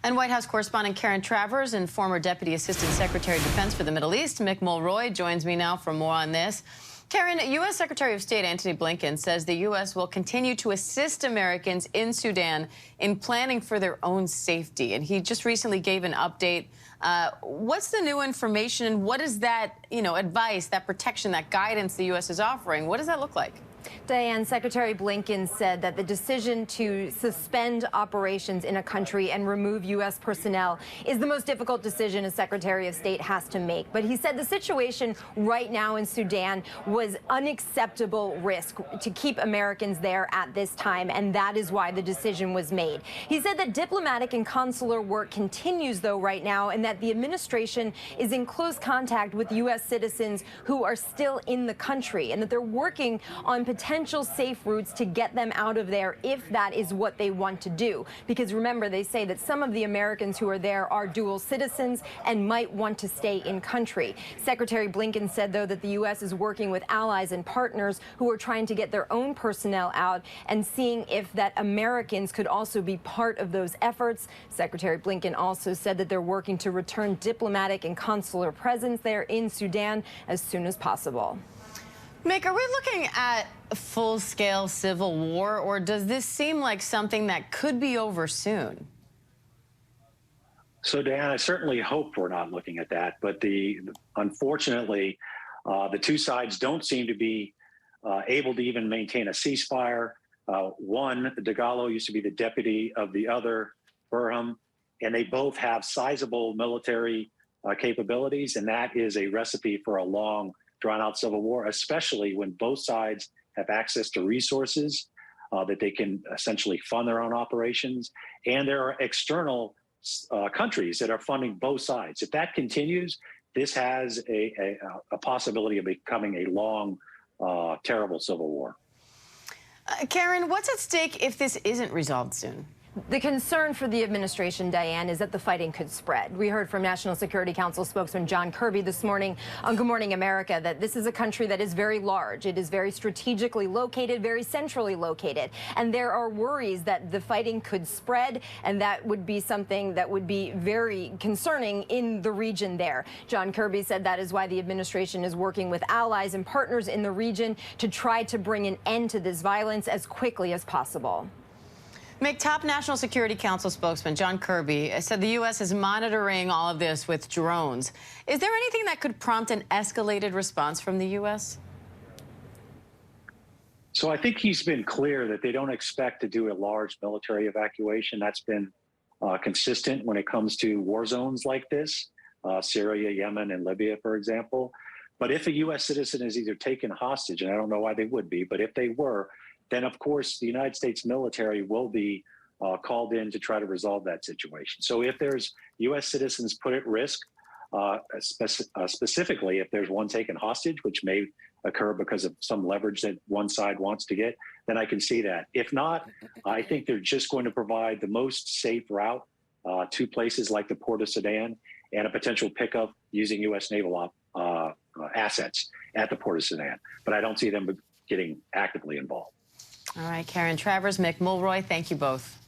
And White House correspondent Karen Travers and former Deputy Assistant Secretary of Defense for the Middle East, Mick Mulroy, joins me now for more on this. Karen, U.S. Secretary of State Antony Blinken says the U.S. will continue to assist Americans in Sudan in planning for their own safety. And he just recently gave an update. What's the new information, and what is that, advice, that protection, that guidance the U.S. is offering? What does that look like? Diane, Secretary Blinken said that the decision to suspend operations in a country and remove U.S. personnel is the most difficult decision a Secretary of State has to make. But he said the situation right now in Sudan was unacceptable risk to keep Americans there at this time, and that is why the decision was made. He said that diplomatic and consular work continues, though, right now, and that the administration is in close contact with U.S. citizens who are still in the country, and that they're working on potential safe routes to get them out of there if that is what they want to do. Because remember, they say that some of the Americans who are there are dual citizens and might want to stay in country. Secretary Blinken said, though, that the U.S. is working with allies and partners who are trying to get their own personnel out and seeing if that Americans could also be part of those efforts. Secretary Blinken also said that they're working to return diplomatic and consular presence there in Sudan as soon as possible. Mick, are we looking at a full-scale civil war, or does this seem like something that could be over soon? So, Dan, I certainly hope we're not looking at that. But unfortunately, the two sides don't seem to be able to even maintain a ceasefire. One, Dagalo, used to be the deputy of the other, Burham, and they both have sizable military capabilities, and that is a recipe for a long, drawn-out civil war, especially when both sides have access to resources that they can essentially fund their own operations. And there are external countries that are funding both sides. If that continues, this has a possibility of becoming a long, terrible civil war. Karen, what's at stake if this isn't resolved soon? The concern for the administration, Diane, is that the fighting could spread. We heard from National Security Council spokesman John Kirby this morning on Good Morning America that this is a country that is very large. It is very strategically located, very centrally located. And there are worries that the fighting could spread, and that would be something that would be very concerning in the region there. John Kirby said that is why the administration is working with allies and partners in the region to try to bring an end to this violence as quickly as possible. Mick, top National Security Council spokesman John Kirby said the U.S. is monitoring all of this with drones. Is there anything that could prompt an escalated response from the U.S.? So I think he's been clear that they don't expect to do a large military evacuation. That's been consistent when it comes to war zones like this, Syria, Yemen, and Libya, for example. But if a U.S. citizen is either taken hostage, and I don't know why they would be, but if they were, then, of course, the United States military will be called in to try to resolve that situation. So if there's U.S. citizens put at risk, specifically if there's one taken hostage, which may occur because of some leverage that one side wants to get, then I can see that. If not, I think they're just going to provide the most safe route to places like the Port of Sudan and a potential pickup using U.S. naval assets at the Port of Sudan. But I don't see them getting actively involved. All right, Karen Travers, Mick Mulroy, thank you both.